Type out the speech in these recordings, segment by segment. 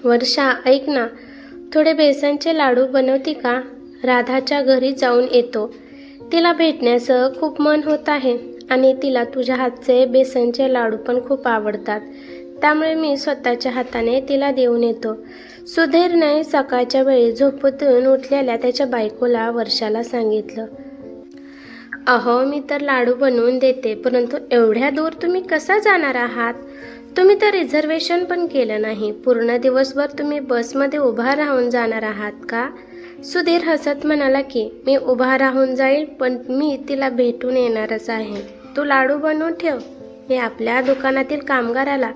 वर्षा, ऐक ना, थोडे बेसनचे लाडू बनवती का? राधाच्या घरी जाऊन येतो. तिला भेटण्याचं खूप मन होत आहे आणि तिला तुझ्या हातचे बेसनचे लाडू पण खूप आवडतात. त्यामुळे मी स्वतःच्या हाताने तिला देऊन येतो. सुधीरने सकाळच्या वेळी झोपेतून उठलेल्या त्याच्या बायकोला वर्षाला सांगितलं. अहो, मी तर लाडू बनवून देते, परंतु एवढ्या दूर तुम्ही कसा जाणार आहात? तुम्ही तर रिझर्वेशन पण केलं नाही. पूर्ण दिवसभर तुम्ही बसमध्ये उभा राहून जाणार आहात का? सुधीर हसत म्हणाला की मी उभा राहून जाईल, पण मी तिला भेटून येणारच आहे. तू लाडू बनवून ठेव. मी आपल्या दुकानातील कामगाराला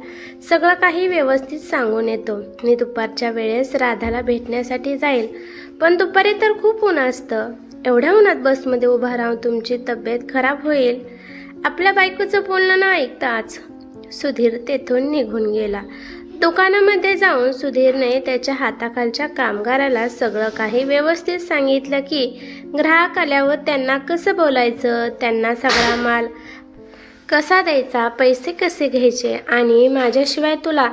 सगळं काही व्यवस्थित सांगून येतो. मी दुपारच्या वेळेस राधाला भेटण्यासाठी जाईल, पण दुपारी तर खूप ऊन असतं. एवढ्या उन्हात बसमध्ये उभा राहून तुमची तब्येत खराब होईल. आपल्या बायकोचं बोलणं न ऐकताच सुधीर तेथून निघून गेला. दुकानामध्ये जाऊन सुधीरने त्याच्या हाताखालच्या कामगाराला सगळं काही व्यवस्थित सांगितलं की ग्राहक आल्यावर त्यांना कसं बोलायचं, त्यांना सगळा माल कसा द्यायचा, पैसे कसे घ्यायचे आणि माझ्याशिवाय तुला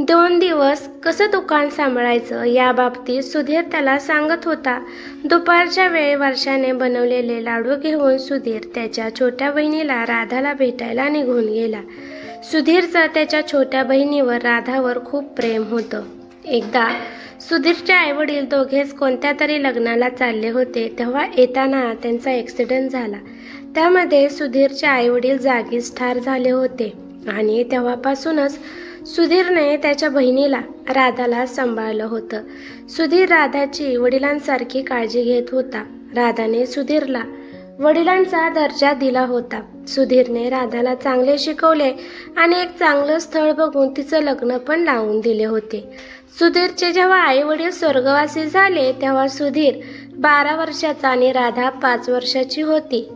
2 दिवस कसं दुकान सांभाळायचं या बाबतीत सुधीर त्याला सांगत होता. दुपारच्या वेळी वर्षाने बनवलेले लाडू घेऊन सुधीर त्याच्या छोट्या बहिणीला राधाला भेटायला निघून गेला. सुधीरचं त्याच्या छोट्या बहिणीवर राधावर खूप प्रेम होतं. एकदा सुधीरचे आईवडील दोघेच कोणत्या तरी लग्नाला चालले होते, तेव्हा येताना त्यांचा ॲक्सिडेंट झाला. त्यामध्ये सुधीरचे आईवडील जागीच ठार झाले होते आणि तेव्हापासूनच सुधीरने त्याच्या बहिणीला राधाला सांभाळलं होतं. सुधीर राधाची वडिलांसारखी काळजी घेत होता. राधाने सुधीरला वडिलांचा दर्जा दिला होता. सुधीरने राधाला चांगले शिकवले आणि एक चांगलं स्थळ बघून तिचं लग्न पण लावून दिले होते. सुधीरचे जेव्हा आई वडील स्वर्गवासी झाले तेव्हा सुधीर 12 वर्षाचा आणि राधा 5 वर्षाची होती.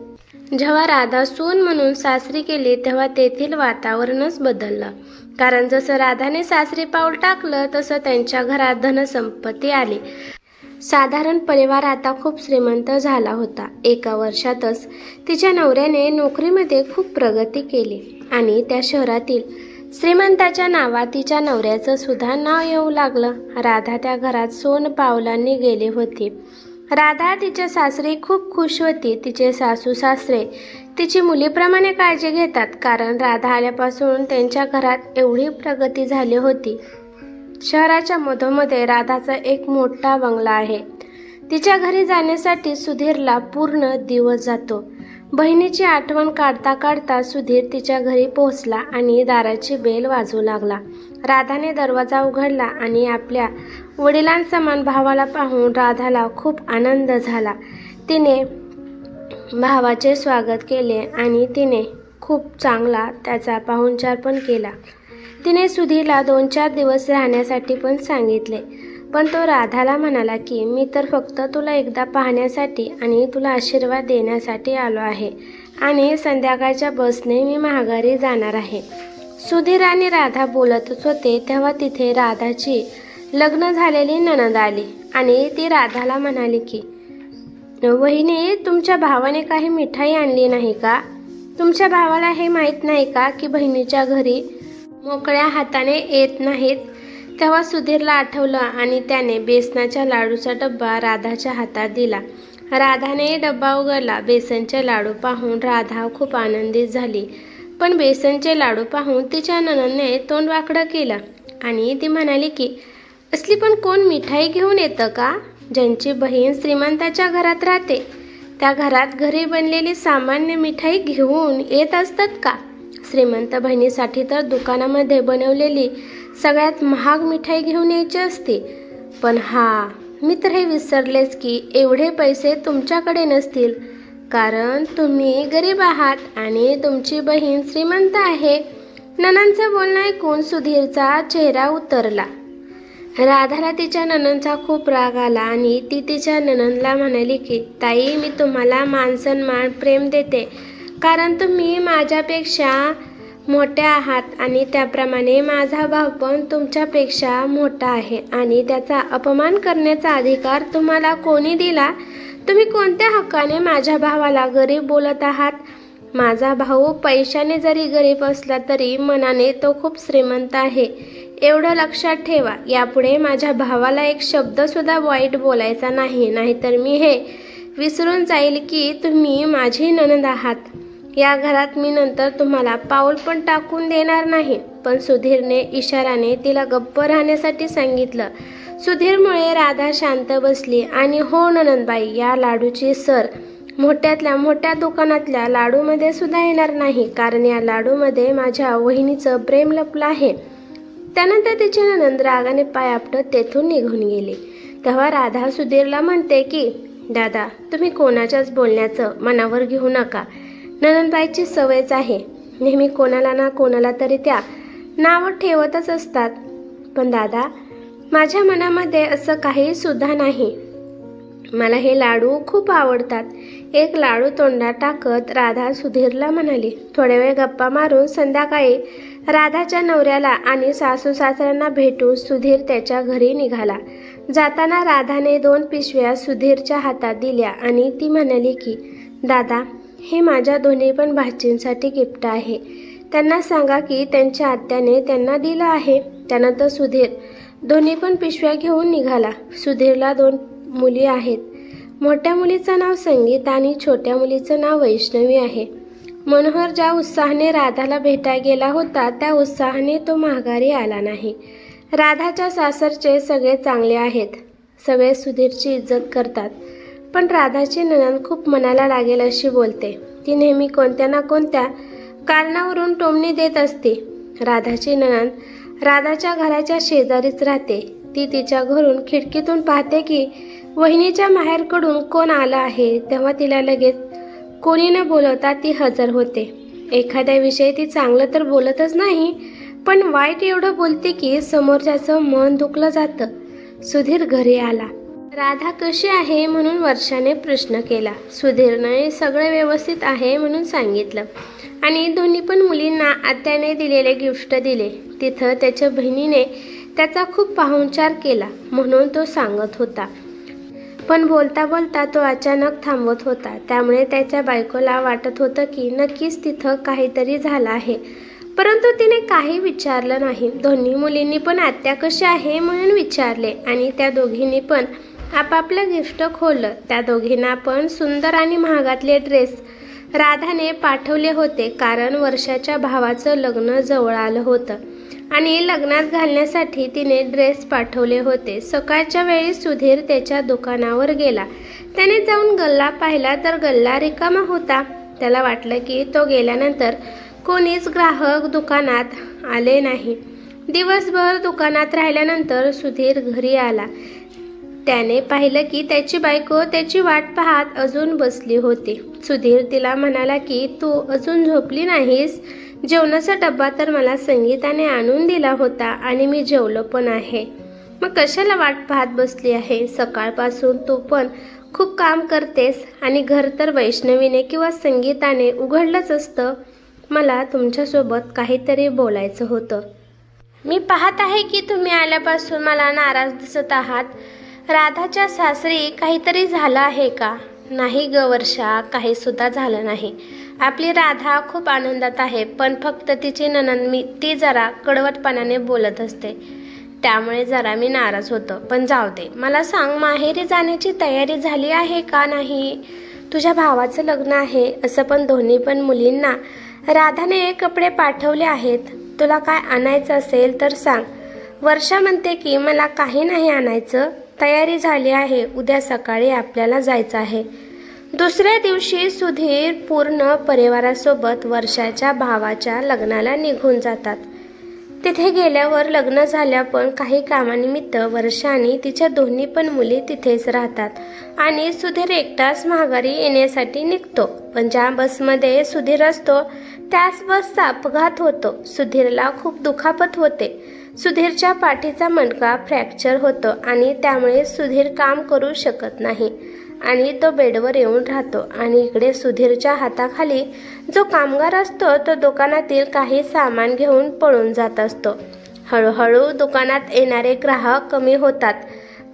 जेव्हा राधा सून म्हणून सासरी गेली तेव्हा तेथील वातावरणच बदललं. कारण जसं राधाने सासरी पाऊल टाकलं तसं त्यांच्या घरात धनसंपत्ती आली. साधारण परिवार आता खूप श्रीमंत झाला होता. 1 वर्षातच तिच्या नवऱ्याने नोकरीमध्ये खूप प्रगती केली आणि त्या शहरातील श्रीमंताच्या नावात तिच्या नवऱ्याचं सुद्धा नाव येऊ लागलं. राधा त्या घरात सोन पावलांनी गेली होती. राधा तिच्या सासरी खूप खुश होती. तिचे सासू सासरे तिची मुलीप्रमाणे काळजी घेतात, कारण राधा आल्यापासून त्यांच्या घरात एवढी प्रगती झाली होती. शहराच्या मधोमध राधाचा एक मोठा बंगला आहे. तिच्या घरी जाण्यासाठी सुधीरला पूर्ण दिवस जातो. बहिणीची आठवण काढता काढता सुधीर तिच्या घरी पोहोचला आणि दाराची बेल वाजू लागला. राधाने दरवाजा उघडला आणि आपल्या वडिलांसमान भावाला पाहून राधाला खूप आनंद झाला. तिने भावाचे स्वागत केले आणि तिने खूप चांगला त्याचा पाहुणचार पण केला. तिने सुधीरला 2-4 दिवस राहण्यासाठी पण सांगितले, पण तो राधाला म्हणाला की मी तर फक्त तुला एकदा पाहण्यासाठी आणि तुला आशीर्वाद देण्यासाठी आलो आहे आणि संध्याकाळच्या बसने मी माघारी जाणार आहे. सुधीर आणि राधा बोलतच होते तेव्हा तिथे राधाची लग्न झालेली नणंद आली आणि ती राधाला म्हणाली की वहिनी, तुमच्या भावाने काही मिठाई आणली नाही का? तुमच्या भावाला हे माहीत नाही का की बहिणीच्या घरी मोकळ्या हाताने येत नाहीत? तेव्हा सुधीरला आठवलं आणि त्याने बेसनाच्या लाडूचा डब्बा राधाच्या हातात दिला. राधाने डब्बा उघडला. बेसनचे लाडू पाहून राधा खूप आनंदित झाली, पण बेसनचे लाडू पाहून तिच्या नणंदने तोंड वाकडं केलं आणि ती म्हणाली की असली पण कोण मिठाई घेऊन येतं का? ज्यांची बहीण श्रीमंताच्या घरात राहते त्या घरात घरी बनलेली सामान्य मिठाई घेऊन येत असतात का? श्रीमंत बहिणीसाठी तर दुकानामध्ये बनवलेली सगळ्यात महाग मिठाई घेऊन यायची असते. पण मी तर हे विसरलेच की एवढे पैसे तुमच्याकडे नसतील, कारण तुम्ही गरीब आहात आणि तुमची बहीण श्रीमंत आहे. नणंदचं बोलणं ऐकून सुधीरचा चेहरा उतरला. राधाला तिच्या नणंदचा खूप राग आला आणि ती तिच्या नणंदला म्हणाली की ताई, मी तुम्हाला मान प्रेम देते, कारण तुम्ही माझ्यापेक्षा मोठ्या आहात आणि त्याप्रमाणे माझा भाव पण तुमच्यापेक्षा मोठा आहे आणि त्याचा अपमान करण्याचा अधिकार तुम्हाला कोणी दिला? तुम्ही कोणत्या हक्काने माझ्या भावाला गरीब बोलत आहात? माझा भाऊ पैशाने जरी गरीब असला तरी मनाने तो खूप श्रीमंत आहे, एवढं लक्षात ठेवा. यापुढे माझ्या भावाला एक शब्द सुद्धा वाईट बोलायचा नाही, नाहीतर मी हे विसरून जाईल की तुम्ही माझी नणंद आहात. या घरात मी नंतर तुम्हाला पाऊल पण टाकून देणार नाही. पण सुधीरने इशाराने तिला गप्प राहण्यासाठी सांगितलं. सुधीरमुळे राधा शांत बसली आणि हो नणंदबाई, या लाडूची सर मोठ्यातल्या मोठ्या दुकानातल्या लाडूमध्ये सुद्धा येणार नाही, कारण या लाडूमध्ये माझ्या वहिनीचं प्रेम लपलं आहे. त्यानंतर तिची नणंद रागाने पाय आपटत तेथून निघून गेली. तेव्हा राधा सुधीरला म्हणते की दादा, तुम्ही कोणाच्याच बोलण्याचं मनावर घेऊ नका. नणंदबाईची सवयच आहे, नेहमी कोणाला ना कोणाला तरी त्या नावं ठेवतच असतात. पण दादा, माझ्या मनामध्ये असं काही सुद्धा नाही. मला हे लाडू खूप आवडतात. एक लाडू तोंडात टाकत राधा सुधीरला म्हणाली. थोड्या वेळ गप्पा मारून संध्याकाळी राधाच्या नवऱ्याला आणि सासू सासऱ्यांना भेटून सुधीर त्याच्या घरी निघाला. जाताना राधाने 2 पिशव्या सुधीरच्या हातात दिल्या आणि ती म्हणाली की दादा, हे माझ्या दोन्ही पण भाचींसाठी गिफ्ट आहे. त्यांना सांगा की त्यांच्या आत्याने त्यांना दिलं आहे. त्यानंतर सुधीर दोन्ही पण पिशव्या घेऊन निघाला. सुधीरला 2 मुली आहेत. मोठ्या मुलीचं नाव संगीता आणि छोट्या मुलीचं नाव वैष्णवी आहे. मनोहर ज्या उत्साहाने राधाला भेटायला गेला होता त्या उत्साहाने तो माघारी आला नाही. राधाच्या सासरचे सगळे चांगले आहेत, सगळे सुधीरची इज्जत करतात. पण राधाची नणंद खूप मनाला लागेल अशी बोलते. ती नेहमी कोणत्या ना कोणत्या कारणावरून टोमणी देत असते. राधाची नणंद राधाच्या घराच्या शेजारीच राहते. ती तिच्या घरून खिडकीतून पाहते की वहिनीच्या माहेरकडून कोण आलं आहे, तेव्हा तिला लगेच कोणी न बोलवता ती हजर होते. एखाद्या विषयी ती चांगलं तर बोलतच नाही, पण वाईट एवढं बोलते की समोरच्याचं मन दुखलं जातं. सुधीर घरी आला. राधा कशी आहे म्हणून वर्षाने प्रश्न केला. सुधीरने सगळं व्यवस्थित आहे म्हणून सांगितलं आणि दोन्ही पण मुलींना आत्याने दिलेले गिफ्ट दिले. तिथं त्याच्या बहिणीने त्याचा खूप पाहुणचार केला म्हणून तो सांगत होता. पण बोलता बोलता तो अचानक थांबवत होता. त्यामुळे त्याच्या बायकोला वाटत होतं की नक्कीच तिथं काहीतरी झालं आहे, परंतु तिने काही विचारलं नाही. दोन्ही मुलींनी पण आत्या कशी आहे म्हणून विचारले आणि त्या दोघींनी पण आपापलं गिफ्ट खोललं. त्या दोघींना पण सुंदर आणि महागातले ड्रेस राधाने पाठवले होते, कारण वर्षाच्या भावाचं लग्न जवळ आलं होतं आणि लग्नात घालण्यासाठी तिने ड्रेस पाठवले होते. सकाळच्या वेळी सुधीर त्याच्या दुकानावर गेला. त्याने जाऊन गल्ला पाहिला तर गल्ला रिकामा होता. त्याला वाटलं की तो गेल्यानंतर कोणीच ग्राहक दुकानात आले नाही. दिवसभर दुकानात राहिल्यानंतर सुधीर घरी आला. त्याने पाहिलं की त्याची बायको त्याची वाट पाहत अजून बसली होती. सुधीर तिला म्हणाला की तू अजून झोपली नाहीस? जेवणाचा डब्बा तर मला संगीताने आणून दिला होता आणि मी जेवलो पण आहे. मग कशाला वाट पाहत बसली आहे? सकाळपासून तू पण खूप काम करतेस आणि घर तर वैष्णवीने किंवा संगीताने उघडलंच असतं. मला तुमच्यासोबत काहीतरी बोलायचं होतं. मी पाहत आहे की तुम्ही आल्यापासून मला नाराज दिसत आहात. राधाच्या सासरी काहीतरी झालं आहे का? नाही ग वर्षा, काही सुद्धा झालं नाही. आपली राधा खूप आनंदात आहे, पण फक्त तिची नणंद ती जरा कडवटपणाने बोलत असते, त्यामुळे जरा मी नाराज होतो. पण जाऊ दे, मला सांग, माहेरी जाण्याची तयारी झाली आहे का नाही? तुझ्या भावाचं लग्न आहे असं पण दोन्ही पण मुलींना राधाने कपडे पाठवले आहेत. तुला काय आणायचं असेल तर सांग. वर्षा म्हणते की मला काही नाही आणायचं, तयारी झाली आहे, उद्या सकाळी आपल्याला जायचं आहे. दुसऱ्या दिवशी सुधीर पूर्ण परिवारासोबत वर्षाच्या भावाच्या लग्नाला निघून जातात. तिथे गेल्यावर लग्न झाल्या पण काही कामानिमित्त वर्षा आणि तिच्या दोन्ही पण मुली तिथेच राहतात आणि सुधीर एकटाच माघारी येण्यासाठी निघतो. पण ज्या बसमध्ये सुधीर असतो त्याच बसचा अपघात होतो. सुधीरला खूप दुखापत होते. सुधीरच्या पाठीचा मणका फ्रॅक्चर होतो आणि त्यामुळे सुधीर काम करू शकत नाही आणि तो बेडवर येऊन राहतो. आणि इकडे सुधीरच्या हाताखाली जो कामगार असतो तो दुकानातील काही सामान घेऊन पळून जात असतो. हळूहळू दुकानात येणारे ग्राहक कमी होतात,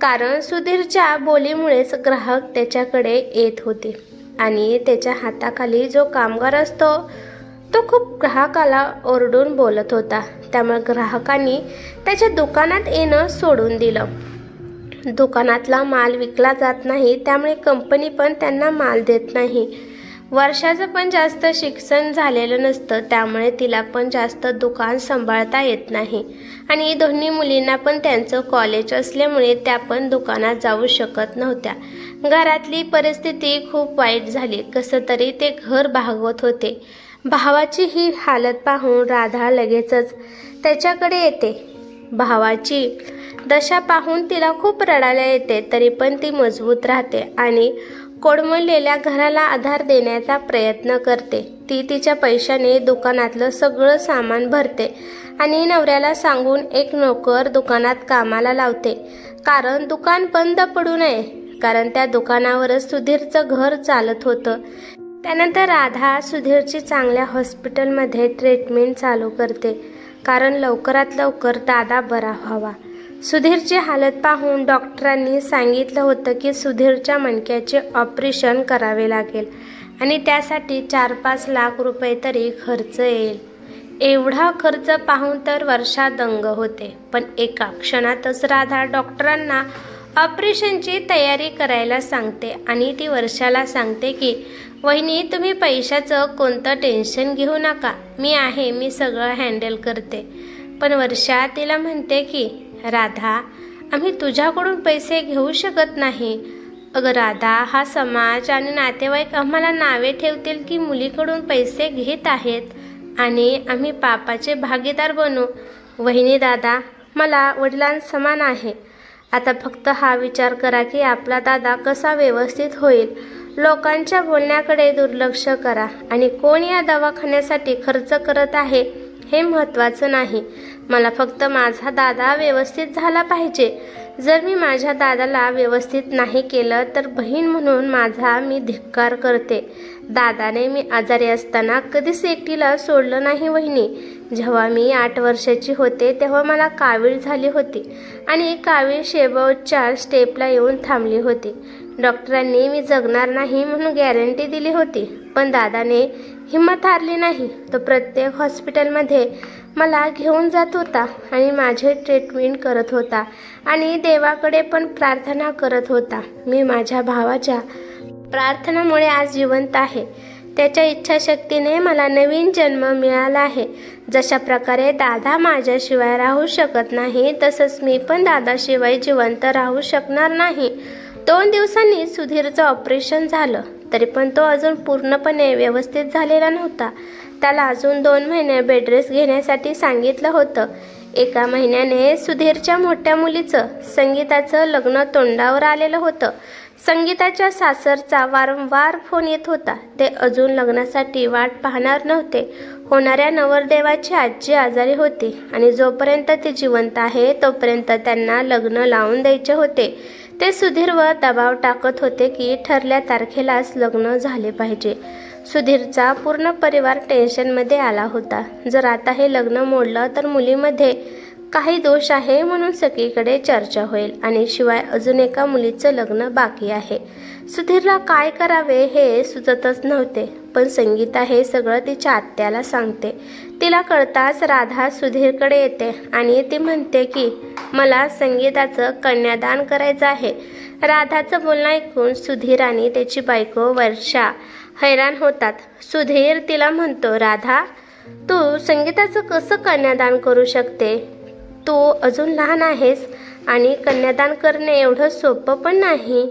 कारण सुधीरच्या बोलीमुळेच ग्राहक त्याच्याकडे येत होते. आणि त्याच्या हाताखाली जो कामगार असतो तो खूप ग्राहकाला ओरडून बोलत होता. त्यामुळे ग्राहकांनी त्याच्या दुकानात येणं सोडून दिलं. दुकानातला माल विकला जात नाही, त्यामुळे कंपनी पण त्यांना माल देत नाही. वर्षाचं पण जास्त शिक्षण झालेलं नसतं, त्यामुळे तिला पण जास्त दुकान सांभाळता येत नाही. आणि दोन्ही मुलींना पण त्यांचं कॉलेज असल्यामुळे त्या पण दुकानात जाऊ शकत नव्हत्या. घरातली परिस्थिती खूप वाईट झाली. कसं तरी ते घर भागवत होते. भावाची ही हालत पाहून राधा लगेचच त्याच्याकडे येते. भावाची दशा पाहून तिला खूप रडायला येते, तरी पण ती मजबूत राहते आणि कोडमडलेल्या घराला आधार देण्याचा प्रयत्न करते. ती तिच्या पैशाने दुकानातलं सगळं सामान भरते आणि नवऱ्याला सांगून एक नोकर दुकानात कामाला लावते, कारण दुकान बंद पडू नये, कारण त्या दुकानावरच सुधीरचं घर चालत होतं. त्यानंतर राधा सुधीरची चांगल्या हॉस्पिटलमध्ये ट्रीटमेंट चालू करते, कारण लवकरात लवकर दादा बरा व्हावा. सुधीरची हालत पाहून डॉक्टरांनी सांगितलं होतं की सुधीरच्या मणक्याचे ऑपरेशन करावे लागेल आणि त्यासाठी 4-5 लाख रुपये तरी खर्च येईल. एवढा खर्च पाहून तर वर्षा दंग होते. पण एका क्षणातच राधा डॉक्टरांना ऑपरेशनची तयारी करायला सांगते आणि ती वर्षाला सांगते की वहिनी, तुम्ही पैशाचं कोणतं टेन्शन घेऊ नका, मी आहे, मी सगळं हँडल करते. पण वर्षा तिला म्हणते की राधा, आम्ही तुझ्याकडून पैसे घेऊ शकत नाही. अगं राधा, हा समाज आणि नातेवाईक आम्हाला नावे ठेवतील की मुलीकडून पैसे घेत आहेत आणि आम्ही पापाचे भागीदार बनू. वहिनी दादा मला वडिलांसमान आहे. आता फक्त हा विचार करा की आपला दादा कसा व्यवस्थित होईल. लोकांच्या बोलण्याकडे दुर्लक्ष करा आणि कोण या दवाखान्यासाठी खर्च करत आहे हे महत्त्वाचं नाही. मला फक्त माझा दादा व्यवस्थित झाला पाहिजे. जर मी माझ्या दादाला व्यवस्थित नाही केलं तर बहीण म्हणून माझा मी धिक्कार करते. दादाने मी आजारी असताना कधीच एकटीला सोडलं नाही वहिनी. जेव्हा मी 8 वर्षाची होते तेव्हा मला कावीळ झाली होती आणि कावीळ शेवटच्या स्टेपला येऊन थांबली होती. डॉक्टरांनी मी जगणार नाही म्हणून गॅरंटी दिली होती, पण दादाने हिंमत हारली नाही. तो प्रत्येक हॉस्पिटलमध्ये मला घेऊन जात होता आणि माझे ट्रीटमेंट करत होता आणि देवाकडे पण प्रार्थना करत होता. मी माझ्या भावाच्या प्रार्थनामुळे आज जिवंत आहे. त्याच्या इच्छाशक्तीने मला नवीन जन्म मिळाला आहे. जशा प्रकारे दादा माझ्याशिवाय राहू शकत नाही, तसंच मी पण दादाशिवाय जिवंत राहू शकणार नाही. 2 दिवसांनी सुधीरचं ऑपरेशन झालं, तरी पण तो अजून पूर्णपणे व्यवस्थित झालेला नव्हता. त्याला अजून 2 महिने बेडरेस्ट घेण्यासाठी सांगितलं होतं. 1 महिन्याने सुधीरच्या मोठ्या मुलीचं संगीताचं लग्न तोंडावर आलेलं होतं. संगीताच्या सासरचा वारंवार फोन येत होता. ते अजून लग्नासाठी वाट पाहणार नव्हते. होणाऱ्या नवरदेवाची आजी आजारी होती आणि जोपर्यंत ती जिवंत आहे तोपर्यंत त्यांना लग्न लावून द्यायचे होते. ते सुधीरवर दबाव टाकत होते की ठरल्या तारखेलाच लग्न झाले पाहिजे. सुधीरचा पूर्ण परिवार टेन्शनमध्ये आला होता. जर आता हे लग्न मोडलं तर मुलीमध्ये काही दोष आहे म्हणून सगळीकडे चर्चा होईल आणि शिवाय अजून एका मुलीचं लग्न बाकी आहे. सुधीरला काय करावे हे सुचतच नव्हते. पण संगीता हे सगळं तिच्या आत्याला सांगते. तिला कळताच राधा सुधीरकडे येते आणि ती म्हणते की मला संगीताचं कन्यादान करायचं आहे. राधाचं बोलणं ऐकून सुधीर आणि त्याची बायको वर्षा हैराण होतात. सुधीर तिला म्हणतो, राधा, तू संगीताचं कसं कन्यादान करू शकते? तू अजून लहान आहेस आणि कन्यादान करणे एवढं सोपं पण नाही.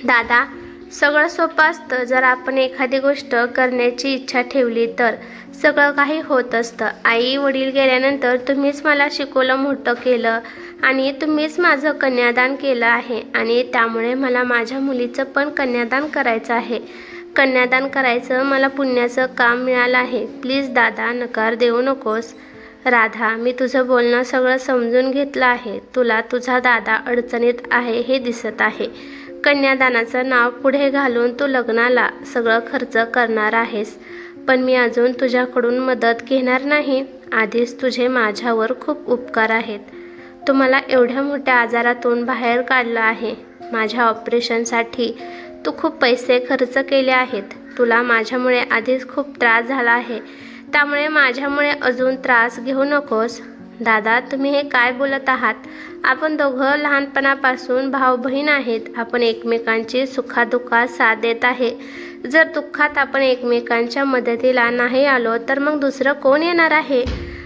दादा, सगळं सोपं असतं. जर आपण एखादी गोष्ट करण्याची इच्छा ठेवली तर सगळं काही होत असतं. आई वडील गेल्यानंतर तुम्हीच मला शिकवलं, मोठं केलं आणि तुम्हीच माझं कन्यादान केलं आहे आणि त्यामुळे मला माझ्या मुलीचं पण कन्यादान करायचं आहे. कन्यादान करायचं मला पुण्याचं काम मिळालं आहे. प्लीज दादा, नकार देऊ नकोस. राधा, मी तुझं बोलणं सगळं समजून घेतलं आहे. तुला तुझा दादा अडचणीत आहे हे दिसत आहे. कन्यादानाचं नाव पुढे घालून तू लग्नाला सगळं खर्च करणार आहेस, पण मी अजून तुझ्याकडून मदत घेणार नाही. आधीच तुझे माझ्यावर खूप उपकार आहेत. तुम्हाला एवढ्या मोठ्या आजारातून बाहेर काढलं आहे. माझ्या ऑपरेशनसाठी तू खूप पैसे खर्च केले आहेत, तुला माझ्यामुळे आधीच खूप त्रास झाला आहे, त्यामुळे माझ्यामुळे अजून त्रास घेऊ नकोस। दादा, तुम्ही हे काय बोलत आहात? आपण दोघं लहानपणापासून भाऊ बहीण आहेत, आपण एकमेकांची सुखादुःखात साथ देत आहे। जर दुःखात आपण एकमेकांच्या मदतीला नाही आलो तर मग दुसरं कोण येणार आहे?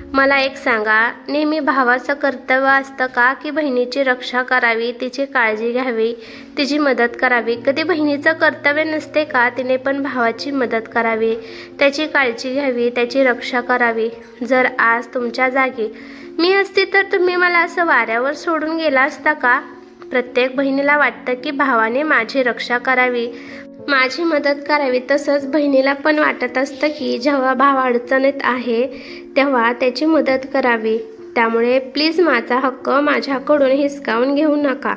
मला एक सांगा, नेहमी भावाचं कर्तव्य असतं का की बहिणीची रक्षा करावी, तिची काळजी घ्यावी, तिची मदत करावी? कधी बहिणीचं कर्तव्य नसते का तिने पण भावाची मदत करावी, त्याची काळजी घ्यावी, त्याची रक्षा करावी? जर आज तुमच्या जागी मी असती तर तुम्ही मला असं वाऱ्यावर सोडून गेला असता का? प्रत्येक बहिणीला वाटतं की भावाने माझी रक्षा करावी, माझी मदत करावी। तसंच बहिणीला पण वाटत असतं की जेव्हा भाव अडचणीत आहे तेव्हा त्याची मदत करावी। त्यामुळे प्लीज माझा हक्क माझ्याकडून हिसकावून घेऊ नका।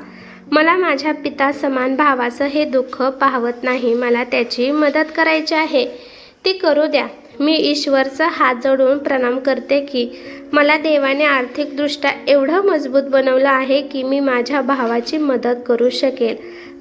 मला माझ्या पिता समान भावाचं हे दुःख पाहवत नाही, मला त्याची मदत करायची आहे, ती करू द्या। मी ईश्वरचा हात जोडून प्रणाम करते की मला देवाने आर्थिकदृष्ट्या एवढं मजबूत बनवलं आहे की मी माझ्या भावाची मदत करू शकेल।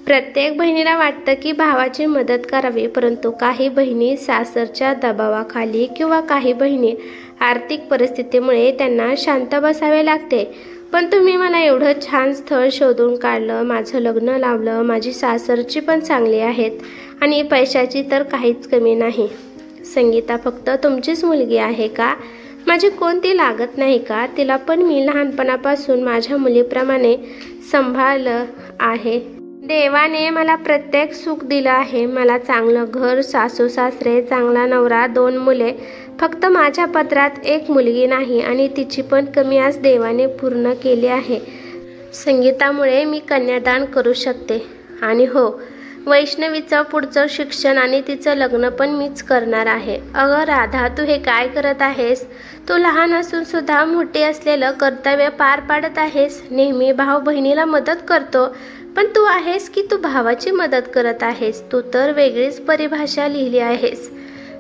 प्रत्येक बहिणीला वाटतं की भावाची मदत करावी, परंतु काही बहिणी सासरच्या दबावाखाली किंवा काही बहिणी आर्थिक परिस्थितीमुळे त्यांना शांत बसावे लागते। पण तुम्ही मला एवढं छान स्थळ शोधून काढलं, माझं लग्न लावलं, माझी सासरची पण चांगली आहेत आणि पैशाची तर काहीच कमी नाही। संगीता फक्त तुमचीच मुलगी आहे का? माझी कोणती लागत नाही का? तिला पण मी लहानपणापासून माझ्या मुलीप्रमाणे सांभाळलं आहे। देवाने मला प्रत्येक सुख दिलं आहे, मला चांगलं घर, सासू सासरे, चांगला नवरा, 2 मुले। फक्त माझ्या पदरात एक मुलगी नाही आणि तिची पण कमी आज देवाने पूर्ण केली आहे। संगीतामुळे मी कन्यादान करू शकते आणि हो, वैष्णवीचं पुढचं शिक्षण आणि तिचं लग्न पण मीच करणार आहे। अगं राधा, तू हे काय करत आहेस? तू लहान असून सुद्धा मोठी असलेलं कर्तव्य पार पाडत आहेस। नेहमी भाऊ बहिणीला मदत करतो, पण तू आहेस की तू भावाची मदत करत आहेस? तू तर वेगळीच परिभाषा लिहिली आहेस।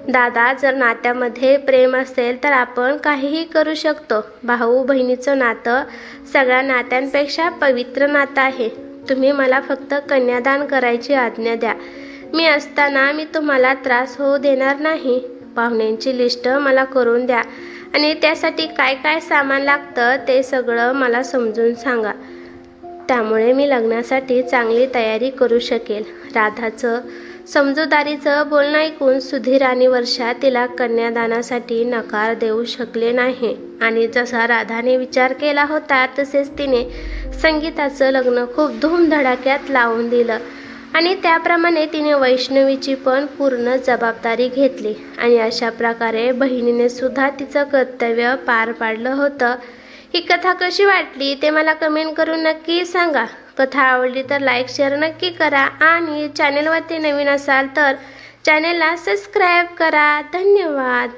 दादा, जर नात्यामध्ये प्रेम असेल तर आपण काहीही करू शकतो। भाऊ बहिणीचं नातं सगळ्या नात्यांपेक्षा पवित्र नातं आहे। तुम्ही मला फक्त कन्यादान करायची आज्ञा द्या। मी असताना मी तुम्हाला त्रास होऊ देणार नाही। पाहुण्यांची लिस्ट मला करून द्या आणि त्यासाठी काय काय सामान लागतं ते सगळं मला समजून सांगा, त्यामुळे मी लग्नासाठी चांगली तयारी करू शकेल। राधाचं समजूदारीचं बोलणं ऐकून सुधीर आणि वर्षा तिला कन्यादानासाठी नकार देऊ शकले नाही आणि जसा राधाने विचार केला होता तसेच तिने संगीताचं लग्न खूप धूमधडाक्यात लावून दिलं आणि त्याप्रमाणे तिने वैष्णवीची पण पूर्ण जबाबदारी घेतली आणि अशा प्रकारे बहिणीने सुद्धा तिचं कर्तव्य पार पाडलं होतं। ही कथा कशी वाटली ते मला कमेंट करून नक्की सांगा। कथा आवडली तर लाईक शेअर नक्की करा आणि चॅनलवरती नवीन असाल तर चॅनलला सबस्क्राईब करा। धन्यवाद।